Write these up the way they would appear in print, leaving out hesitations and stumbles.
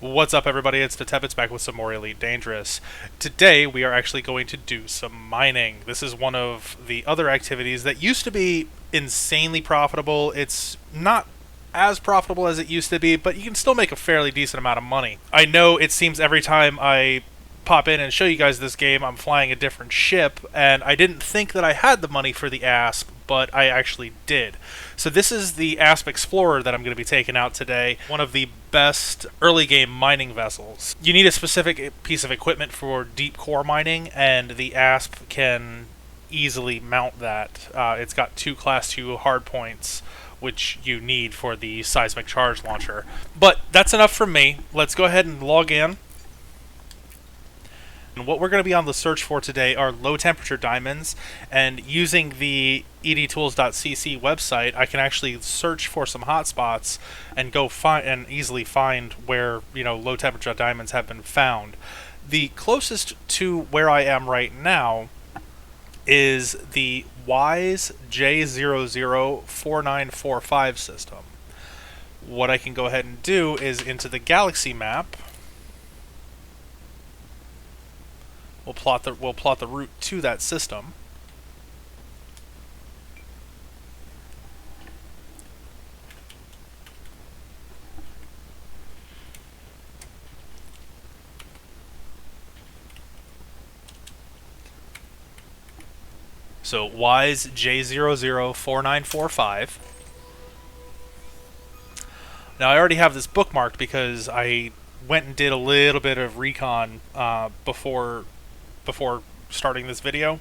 What's up, everybody? It's the Tebits back with some more Elite Dangerous. Today, we are actually going to do some mining. This is one of the other activities that used to be insanely profitable. It's not as profitable as it used to be, but you can still make a fairly decent amount of money. I know it seems every time I pop in and show you guys this game, I'm flying a different ship, and I didn't think that I had the money for the ASP, but I actually did. So this is the ASP Explorer that I'm going to be taking out today, one of the best early game mining vessels. You need a specific piece of equipment for deep core mining, and the ASP can easily mount that. It's got two Class 2 hardpoints, which you need for the seismic charge launcher. But that's enough from me. Let's go ahead and log in. And what we're going to be on the search for today are low temperature diamonds, and using the edtools.cc website, I can actually search for some hotspots and go find and easily find where low temperature diamonds have been found. The closest to where I am right now is the WISE J004945 system. What I can go ahead and do is into the galaxy map. We'll plot the route to that system. So WISE J004945. Now I already have this bookmarked because I went and did a little bit of recon before starting this video.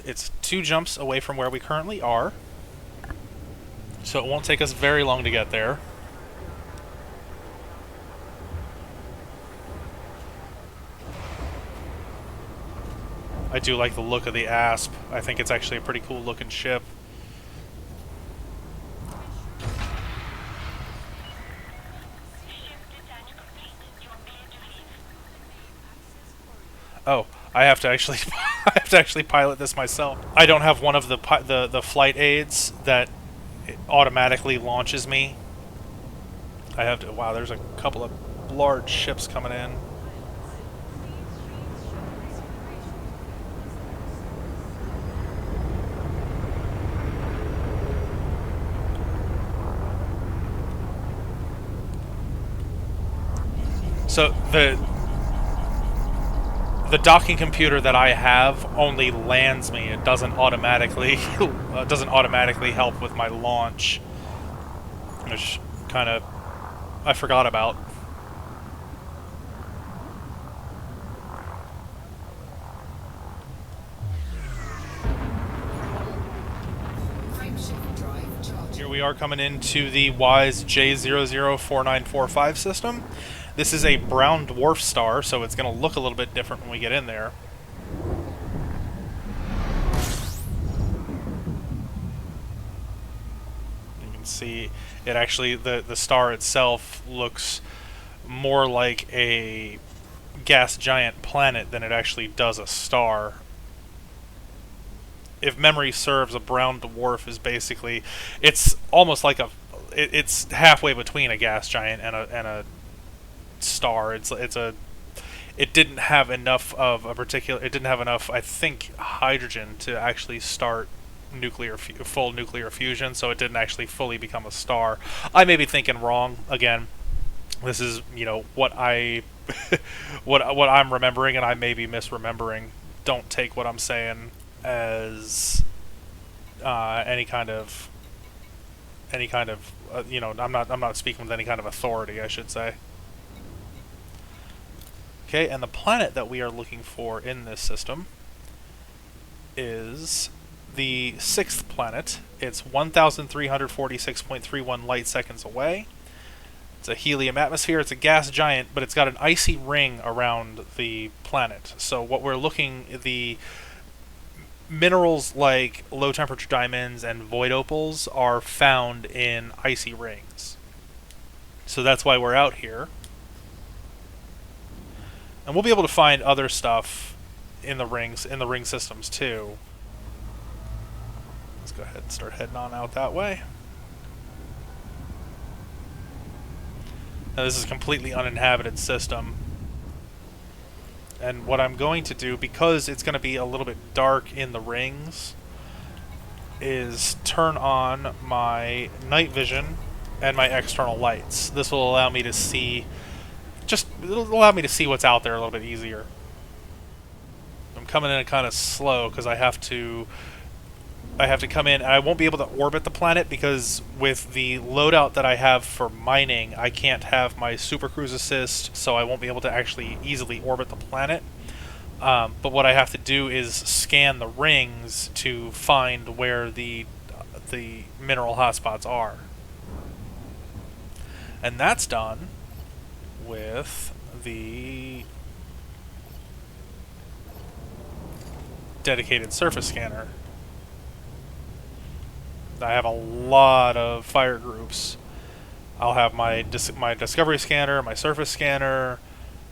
It's 2 jumps away from where we currently are, so it won't take us very long to get there. I do like the look of the ASP. I think it's actually a pretty cool looking ship. Oh, I have to actually pilot this myself. I don't have one of the flight aids that automatically launches me. I have to. Wow, there's a couple of large ships coming in. So the docking computer that I have only lands me. It doesn't automatically help with my launch, which kind of I forgot about. Here we are coming into the WISE J004945 system. This is a brown dwarf star, so it's going to look a little bit different when we get in there. You can see it actually, the star itself looks more like a gas giant planet than it actually does a star. If memory serves, a brown dwarf is basically, it's almost like it's halfway between a gas giant and a star. It didn't have enough of a particular. It didn't have enough, I think, hydrogen to actually start full nuclear fusion. So it didn't actually fully become a star. I may be thinking wrong again. This is what I what I'm remembering, and I may be misremembering. Don't take what I'm saying as any kind of I'm not speaking with any kind of authority, I should say. Okay, and the planet that we are looking for in this system is the 6th planet. It's 1,346.31 light seconds away. It's a helium atmosphere. It's a gas giant, but it's got an icy ring around the planet. So what we're looking, the minerals like low temperature diamonds and void opals are found in icy rings. So that's why we're out here. And we'll be able to find other stuff in the ring systems too. Let's go ahead and start heading on out that way. Now, this is a completely uninhabited system. And what I'm going to do, because it's going to be a little bit dark in the rings, is turn on my night vision and my external lights. This will allow me to see, it'll allow me to see what's out there a little bit easier. I'm coming in kind of slow because I have to come in, and I won't be able to orbit the planet because with the loadout that I have for mining, I can't have my super cruise assist, so I won't be able to actually easily orbit the planet. But what I have to do is scan the rings to find where the mineral hotspots are. And that's done with the dedicated surface scanner. I have a lot of fire groups. I'll have my discovery scanner, my surface scanner,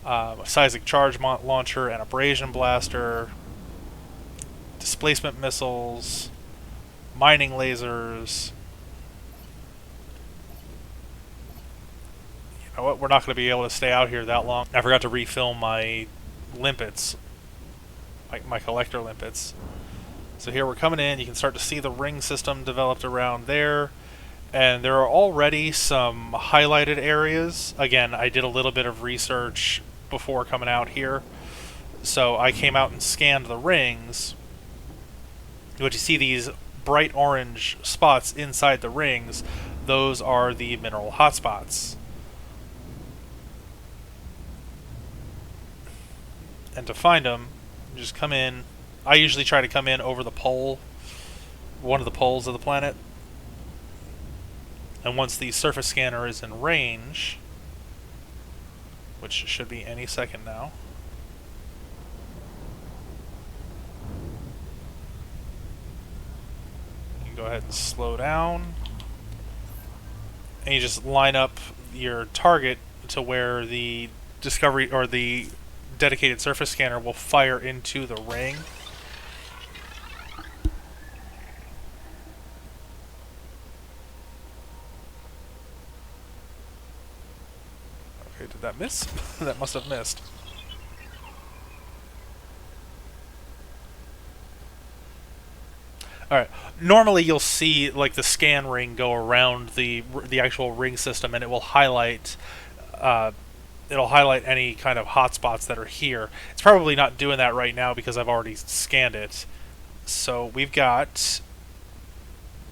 a seismic charge launcher, an abrasion blaster, displacement missiles, mining lasers. You know what? We're not going to be able to stay out here that long. I forgot to refill my limpets, my collector limpets. So here we're coming in, you can start to see the ring system developed around there, and there are already some highlighted areas. Again, I did a little bit of research before coming out here, so I came out and scanned the rings. What you see, these bright orange spots inside the rings, those are the mineral hotspots. And to find them, you just come in. I usually try to come in over the pole, one of the poles of the planet. And once the surface scanner is in range, which should be any second now, you can go ahead and slow down. And you just line up your target to where the discovery or the dedicated surface scanner will fire into the ring. Okay, did that miss? That must have missed. Alright, normally you'll see like the scan ring go around the actual ring system, and it will highlight any kind of hotspots that are here. It's probably not doing that right now because I've already scanned it. So we've got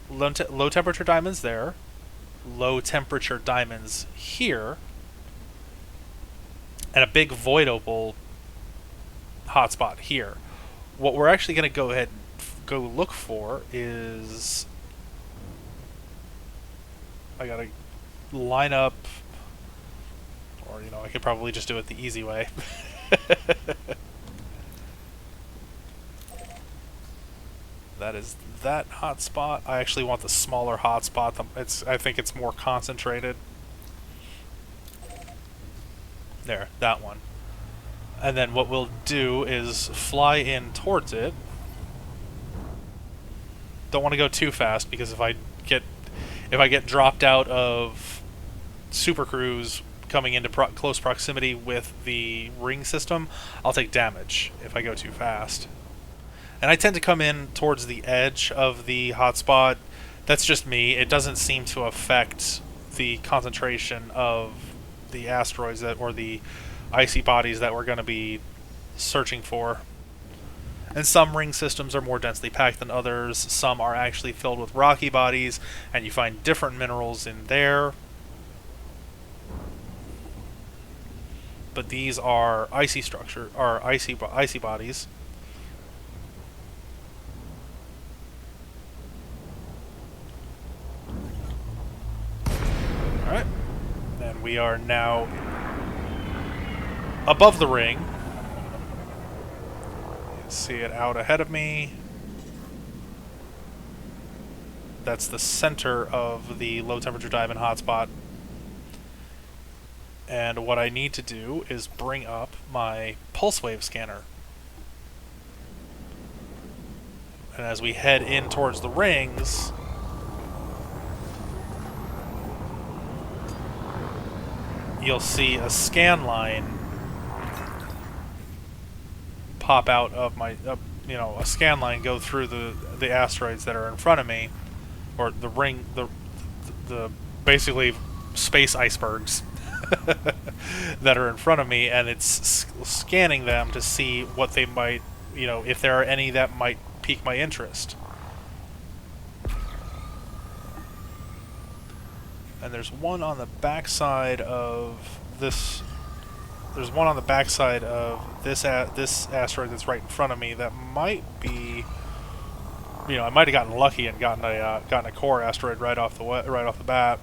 low temperature diamonds there, low temperature diamonds here, and a big void opal hotspot here. What we're actually going to go ahead and go look for is, I gotta line up, or I could probably just do it the easy way. That is that hotspot. I actually want the smaller hotspot. I think it's more concentrated. There, that one. And then what we'll do is fly in towards it. Don't want to go too fast because if I get dropped out of Super Cruise coming into close proximity with the ring system, I'll take damage if I go too fast. And I tend to come in towards the edge of the hotspot. That's just me. It doesn't seem to affect the concentration of the asteroids or the icy bodies that we're going to be searching for. And some ring systems are more densely packed than others. Some are actually filled with rocky bodies, and you find different minerals in there. But these are icy icy bodies. Alright. And we are now above the ring. You can see it out ahead of me. That's the center of the low temperature diamond hotspot. And what I need to do is bring up my pulse wave scanner. And as we head in towards the rings, you'll see a scan line pop out of my, a scan line go through the asteroids that are in front of me, or the ring, the basically space icebergs that are in front of me, and it's scanning them to see what they might, if there are any that might pique my interest. And there's one on the backside of this. There's one on the backside of this asteroid that's right in front of me that might be, I might have gotten lucky and gotten a core asteroid right off the bat.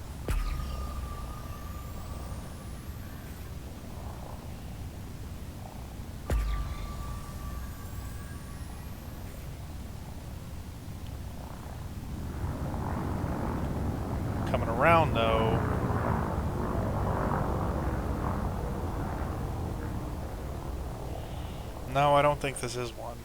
Coming around though. No, I don't think this is one.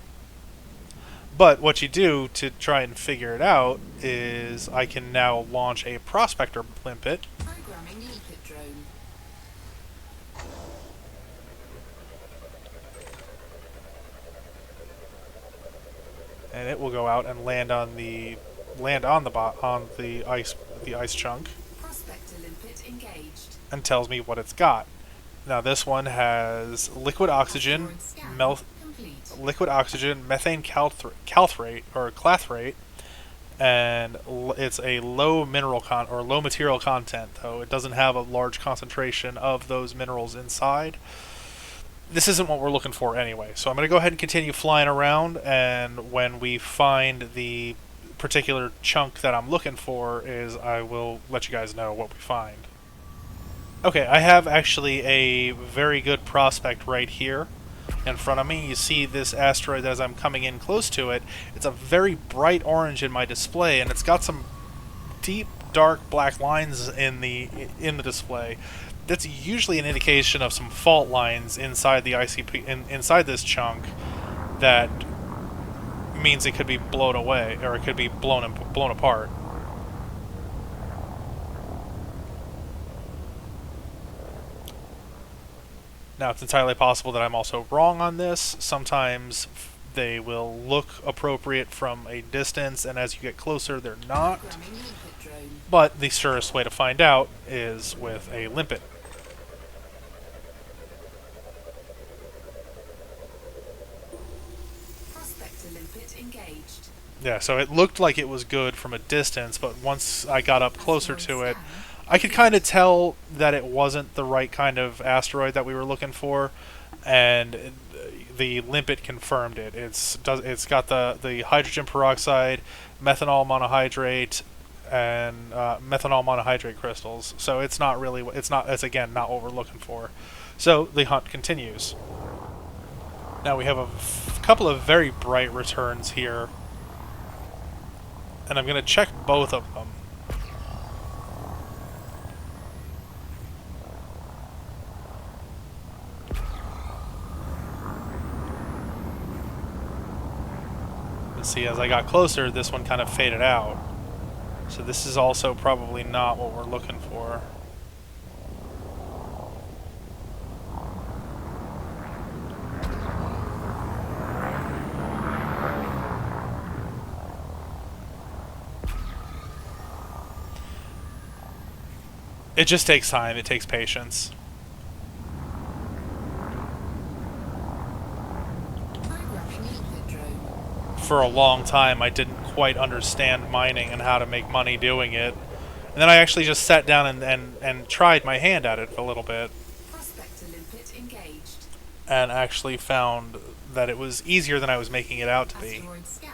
But what you do to try and figure it out is I can now launch a prospector limpet. Programming limpet drone. And it will go out and land on the ice chunk. Prospector limpet engaged. And tells me what it's got. Now this one has liquid oxygen, methane calthrate or clathrate, and it's a low material content. Though it doesn't have a large concentration of those minerals inside. This isn't what we're looking for anyway. So I'm going to go ahead and continue flying around, and when we find the particular chunk that I'm looking for, I will let you guys know what we find. Okay, I have actually a very good prospect right here in front of me. You see this asteroid as I'm coming in close to it. It's a very bright orange in my display, and it's got some deep, dark black lines in the display. That's usually an indication of some fault lines inside the ICP inside this chunk. That means it could be blown away, or it could be blown apart. Now, it's entirely possible that I'm also wrong on this. Sometimes they will look appropriate from a distance, and as you get closer, they're not. But the surest way to find out is with a limpet. Prospector limpet engaged. Yeah, so it looked like it was good from a distance, but once I got up closer to it, I could kind of tell that it wasn't the right kind of asteroid that we were looking for, and the limpet confirmed it. It's got the hydrogen peroxide, methanol monohydrate, and methanol monohydrate crystals. So it's again not what we're looking for. So the hunt continues. Now we have a couple of very bright returns here, and I'm going to check both of them. See, as I got closer, this one kind of faded out. So this is also probably not what we're looking for. It just takes time. It takes patience. For a long time, I didn't quite understand mining and how to make money doing it. And then I actually just sat down and tried my hand at it for a little bit. Prospector limpet engaged. And actually found that it was easier than I was making it out to be. Asteroid scan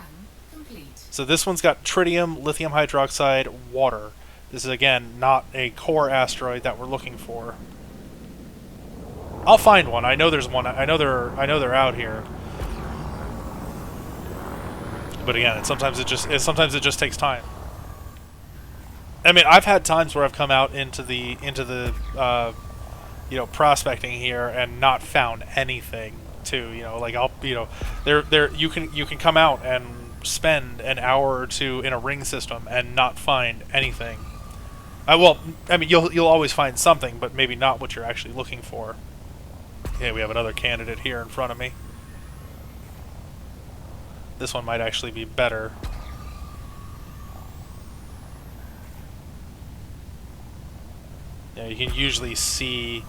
complete. So this one's got tritium, lithium hydroxide, water. This is, again, not a core asteroid that we're looking for. I'll find one. I know there's one. I know they're out here. But again, sometimes it just takes time. I mean, I've had times where I've come out into the prospecting here and not found anything too. You can come out and spend an hour or two in a ring system and not find anything. Well, I mean, you'll always find something, but maybe not what you're actually looking for. Okay, we have another candidate here in front of me. This one might actually be better. Yeah, you can usually see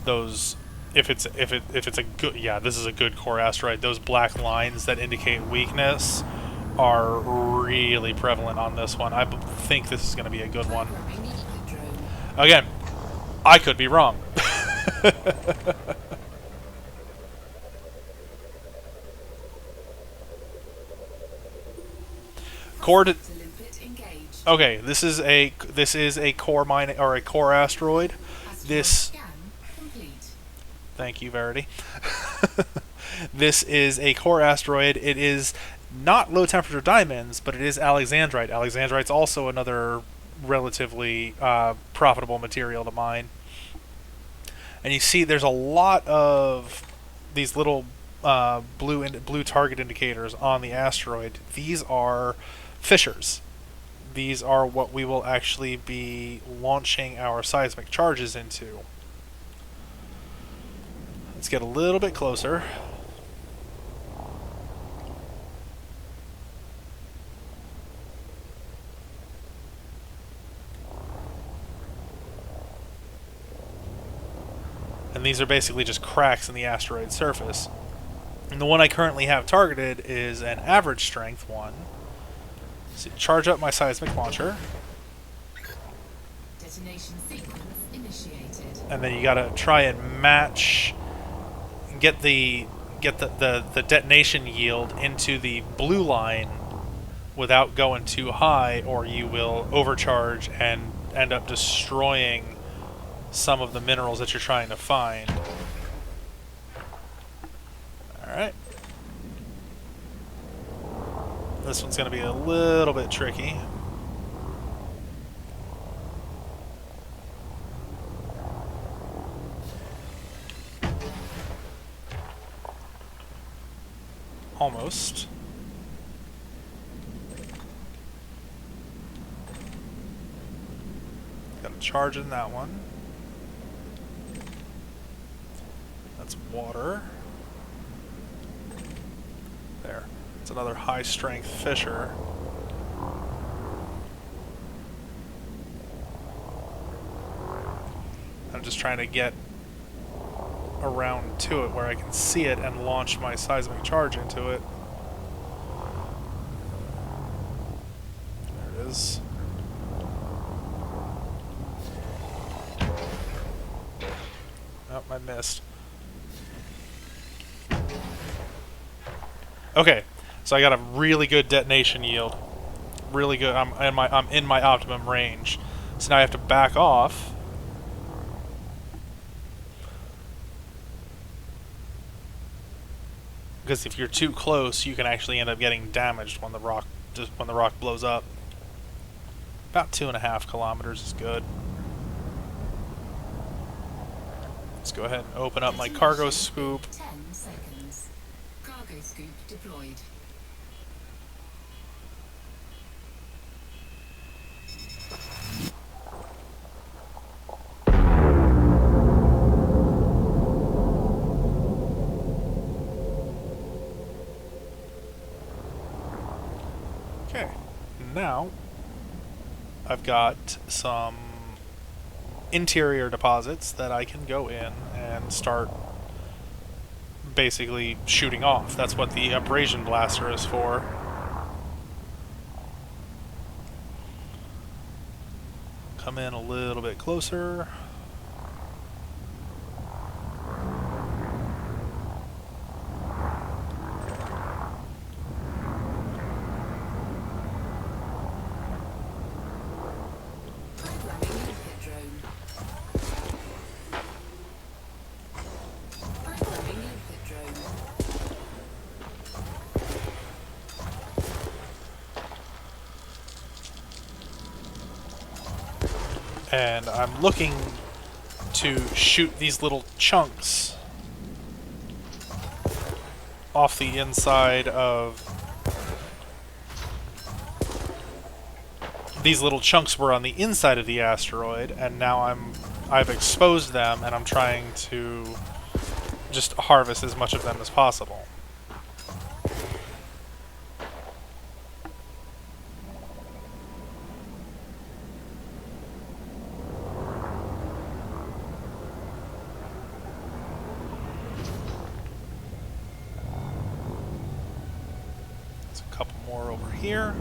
those if it's a good, yeah, this is a good core asteroid. Those black lines that indicate weakness are really prevalent on this one. I think this is going to be a good one. Again, I could be wrong. Okay, this is a core mine or a core asteroid. This Thank you, Verity. This is a core asteroid. It is not low temperature diamonds, but it is alexandrite. Alexandrite's also another relatively profitable material to mine. And you see there's a lot of these little blue target indicators on the asteroid. These are fissures. These are what we will actually be launching our seismic charges into. Let's get a little bit closer. And these are basically just cracks in the asteroid surface. And the one I currently have targeted is an average strength one. So charge up my seismic launcher. Detonation sequence initiated. And then you gotta try and match, get the detonation yield into the blue line without going too high, or you will overcharge and end up destroying some of the minerals that you're trying to find. Alright. This one's going to be a little bit tricky. Almost. Got a charge in that one. That's water. There. It's another high strength fissure. I'm just trying to get around to it where I can see it and launch my seismic charge into it. There it is. Oh, I missed. Okay, so I got a really good detonation yield. Really good. I'm in my optimum range. So now I have to back off. Because if you're too close, you can actually end up getting damaged when the rock blows up. About 2.5 kilometers is good. Let's go ahead and open up my cargo scoop. 10 seconds. Cargo scoop deployed. Okay, now I've got some interior deposits that I can go in and start basically shooting off. That's what the abrasion blaster is for. Come in a little bit closer. And I'm looking to shoot these little chunks off the inside of these little chunks were on the inside of the asteroid, and now I've exposed them, and I'm trying to just harvest as much of them as possible. There's a couple more over here.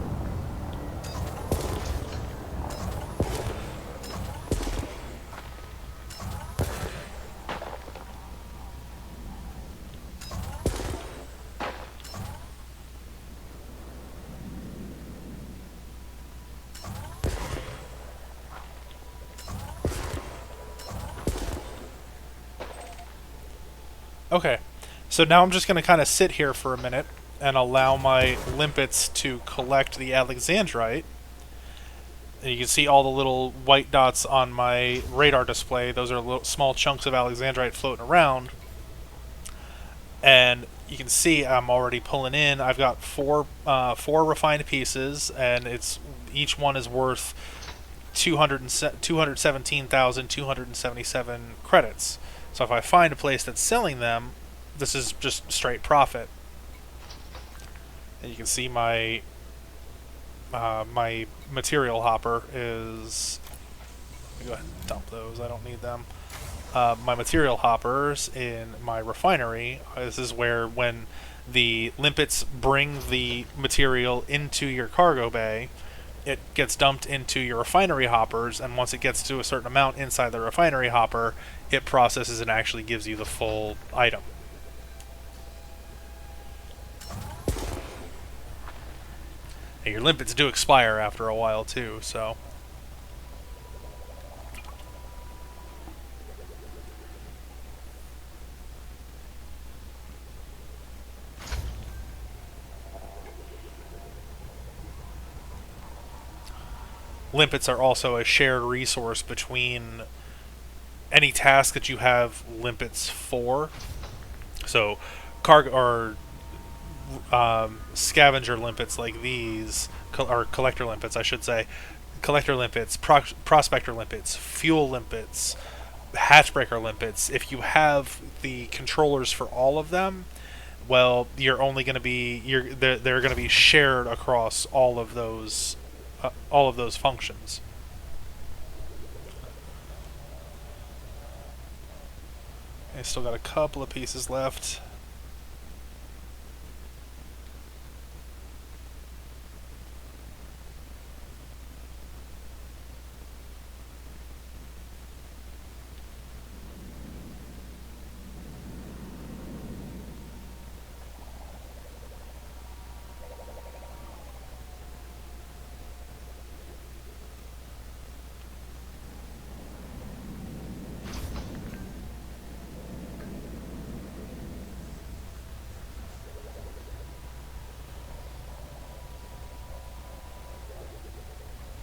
Okay, so now I'm just going to kind of sit here for a minute and allow my limpets to collect the alexandrite. And you can see all the little white dots on my radar display. Those are little, small chunks of alexandrite floating around. And you can see I'm already pulling in. I've got four refined pieces, and each one is worth 217,277 credits. So if I find a place that's selling them, this is just straight profit. And you can see my my material hopper is... Let me go ahead and dump those. I don't need them. My material hoppers in my refinery, this is where when the limpets bring the material into your cargo bay, it gets dumped into your refinery hoppers, and once it gets to a certain amount inside the refinery hopper, it processes and actually gives you the full item. And your limpets do expire after a while too, so... Limpets are also a shared resource between any task that you have limpets for. So, cargo or scavenger limpets like these, or collector limpets, I should say, collector limpets, prospector limpets, fuel limpets, hatchbreaker limpets. If you have the controllers for all of them, well, you're only going to be they're going to be shared across all of those functions. I still got a couple of pieces left.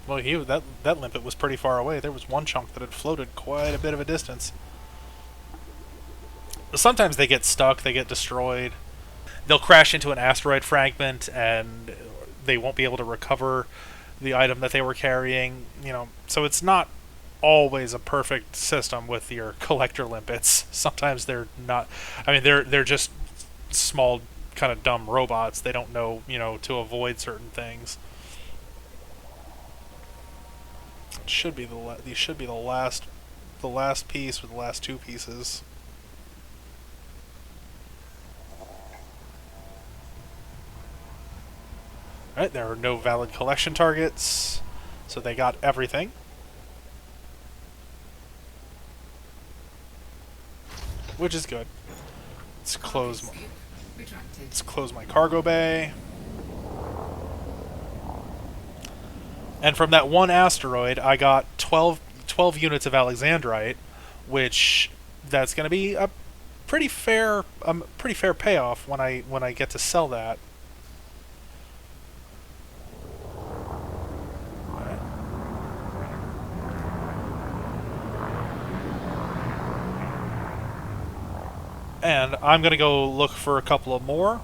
Well, that limpet was pretty far away. There was one chunk that had floated quite a bit of a distance. Sometimes they get stuck, they get destroyed. They'll crash into an asteroid fragment, and they won't be able to recover the item that they were carrying. So it's not always a perfect system with your collector limpets. Sometimes they're not. I mean, they're just small, kind of dumb robots. They don't know, to avoid certain things. These should be the last piece, or the last two pieces. Alright, there are no valid collection targets, so they got everything. Which is good. Let's close my cargo bay. And from that one asteroid, I got 12 units of alexandrite, which that's going to be a pretty fair payoff when I get to sell that. Right. And I'm going to go look for a couple of more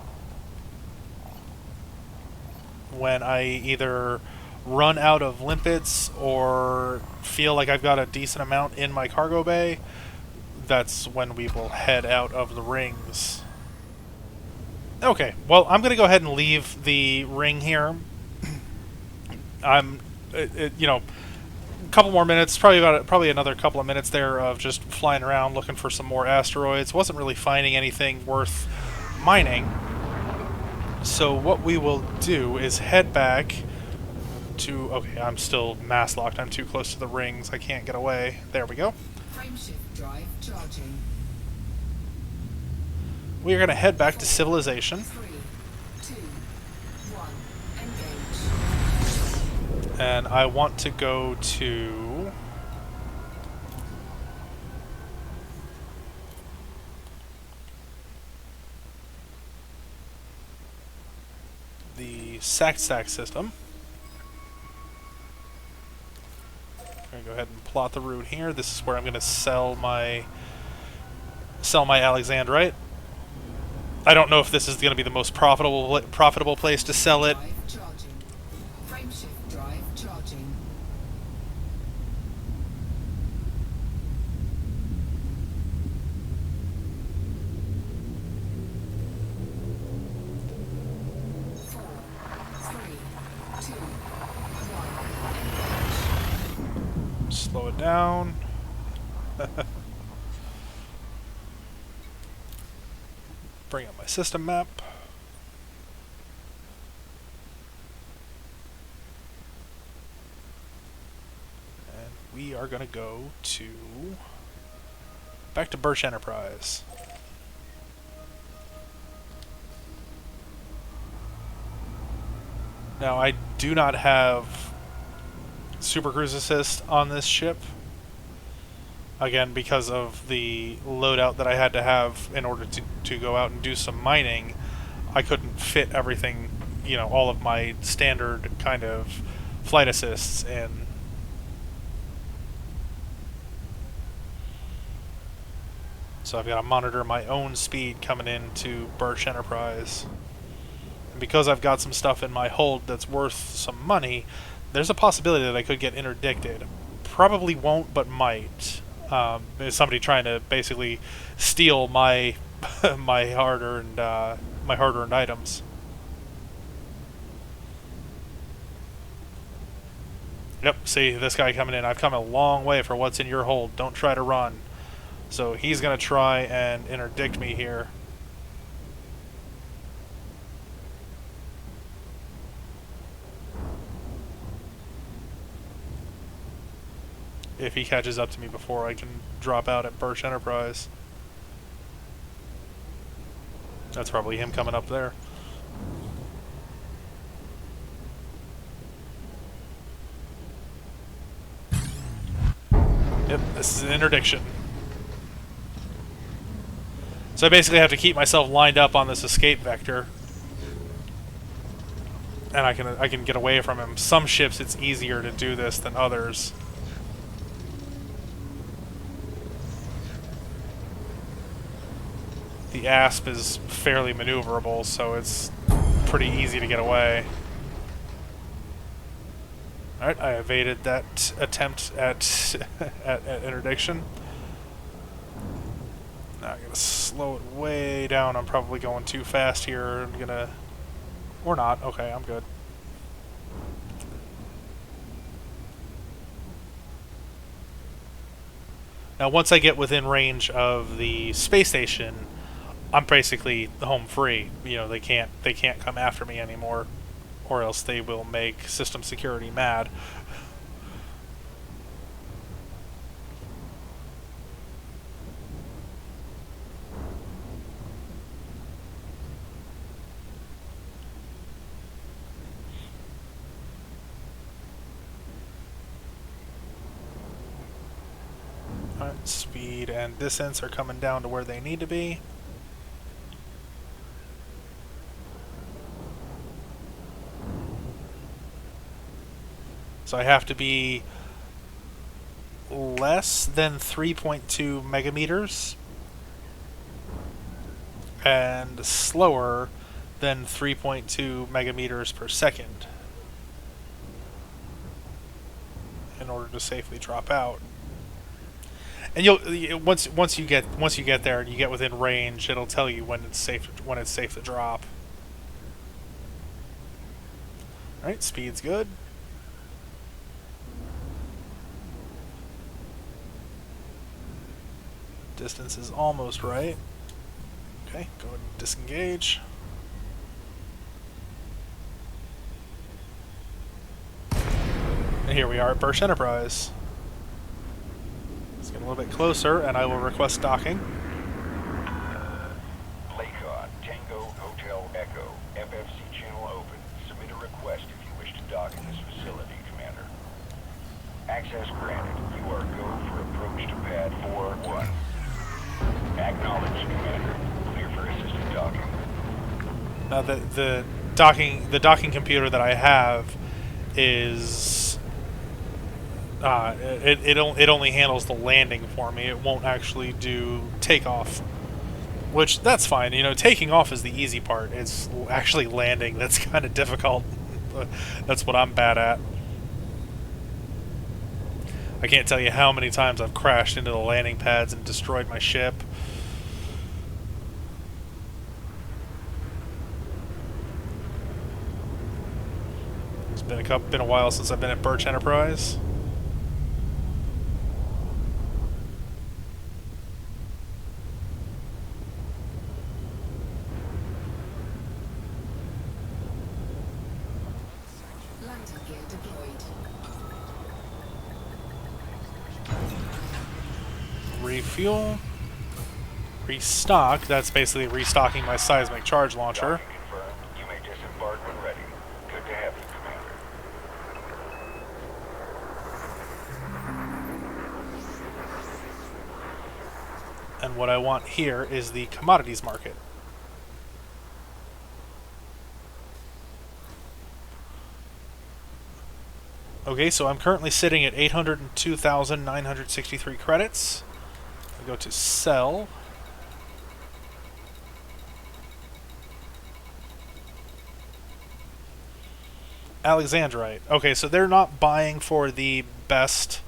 when I either run out of limpets or feel like I've got a decent amount in my cargo bay, that's when we will head out of the rings. Okay, well, I'm going to go ahead and leave the ring here. You know, a couple more minutes, probably another couple of minutes there of just flying around looking for some more asteroids. Wasn't really finding anything worth mining. So what we will do is head back to... Okay, I'm still mass locked. I'm too close to the rings. I can't get away. There we go. Frameshift drive charging. We are going to head back to civilization. 3, 2, 1, engage. And I want to go to... the Sack system. I'm going to go ahead and plot the route here. This is where I'm going to sell my Alexandrite. I don't know if this is going to be the most profitable place to sell it. Drive charging. Frameshift drive charging. Four, three, two, one, engage. Slow it down. Bring up my system map. And we are going to go to... back to Birch Enterprise. Now, I do not have Super Cruise Assist on this ship. Again, because of the loadout that I had to have in order to go out and do some mining, I couldn't fit everything, you know, all of my standard kind of flight assists in. So I've got to monitor my own speed coming into Birch Enterprise. And because I've got some stuff in my hold that's worth some money, there's a possibility that I could get interdicted. Probably won't, but might. There's somebody trying to basically steal my my hard-earned items. Yep, see this guy coming in. I've come a long way for what's in your hold. Don't try to run. So he's gonna try and interdict me here. If he catches up to me before I can drop out at Birch Enterprise. That's probably him coming up there. Yep, this is an interdiction. So I basically have to keep myself lined up on this escape vector. And I can get away from him. Some ships it's easier to do this than others. The Asp is fairly maneuverable, so it's pretty easy to get away. Alright, I evaded that attempt at at interdiction. Now I'm gonna slow it way down. I'm probably going too fast here. I'm gonna... or not. Okay, I'm good. Now once I get within range of the space station, I'm basically home free. You know, they can't come after me anymore, or else they will make system security mad. Alright, speed and distance are coming down to where they need to be. So I have to be less than 3.2 megameters and slower than 3.2 megameters per second. order to safely drop out. And once you get there and you get within range, it'll tell you when it's safe to drop. All right, speed's good. Distance is almost right. Okay, go ahead and disengage. And here we are at Birch Enterprise. Let's get a little bit closer, and I will request docking. Lakon, Tango, Hotel, Echo, FFC channel open. Submit a request if you wish to dock in this facility, Commander. Access granted. You are go for approach to pad 4-1. Acknowledged, Commander. Clear for assisted docking. Now the docking computer that I have is it only handles the landing for me. It won't actually do takeoff, which that's fine. You know, taking off is the easy part. It's actually landing that's kind of difficult. That's what I'm bad at. I can't tell you how many times I've crashed into the landing pads and destroyed my ship. It's been a while since I've been at Birch Enterprise. Landing gear deployed. Refuel. Restock. That's basically restocking my seismic charge launcher. Docking confirmed. You may disembark when ready. Good to have you, Commander. And what I want here is the commodities market. Okay, so I'm currently sitting at 802,963 credits. I go to sell. Alexandrite. Okay, so they're not buying for the best.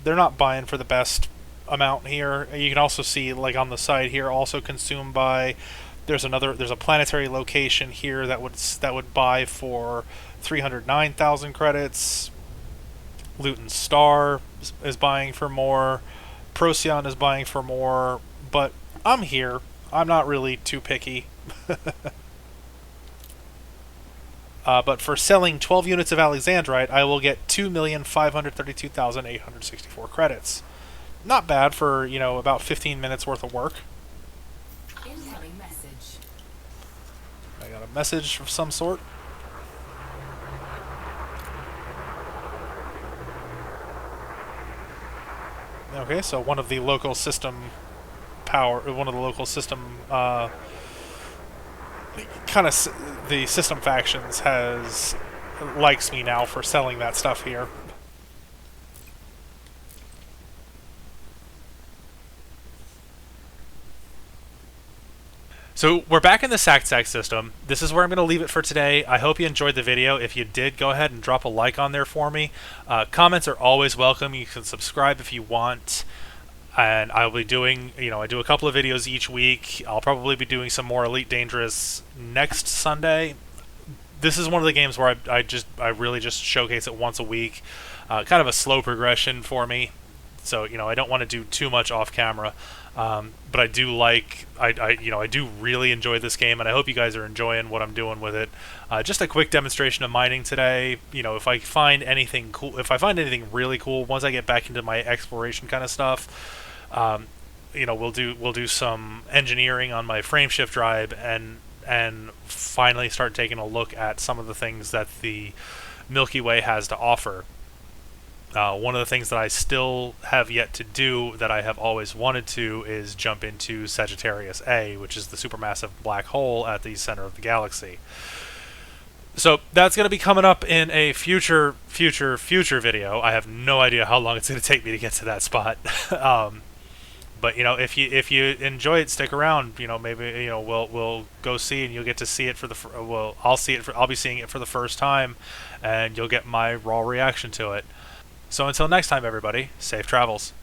They're not buying for the best amount here. You can also see, like on the side here, also consumed by. There's a planetary location here that would buy for 309,000 credits. Luton Star is buying for more. Procyon is buying for more. But I'm here. I'm not really too picky. But for selling 12 units of Alexandrite, I will get 2,532,864 credits. Not bad for, you know, about 15 minutes worth of work. Incoming message. I got a message of some sort. Okay, so one of the local system the system factions likes me now for selling that stuff here. So we're back in the SAC system. This is where I'm going to leave it for today. I hope you enjoyed the video. If you did, go ahead and drop a like on there for me. Comments are always welcome. You can subscribe if you want. And I'll be doing, I do a couple of videos each week. I'll probably be doing some more Elite Dangerous next Sunday. This is one of the games where I really just showcase it once a week. Kind of a slow progression for me. So, I don't want to do too much off camera. But I do I do really enjoy this game, and I hope you guys are enjoying what I'm doing with it. Just a quick demonstration of mining today. If I find anything cool, if I find anything really cool, once I get back into my exploration kind of stuff, we'll do some engineering on my frameshift drive and finally start taking a look at some of the things that the Milky Way has to offer. One of the things that I still have yet to do that I have always wanted to is jump into Sagittarius A, which is the supermassive black hole at the center of the galaxy. So that's going to be coming up in a future video. I have no idea how long it's going to take me to get to that spot. But if you enjoy it, stick around. Maybe we'll go see, and you'll get to see it for the well, I'll be seeing it for the first time, and you'll get my raw reaction to it. So until next time, everybody, safe travels.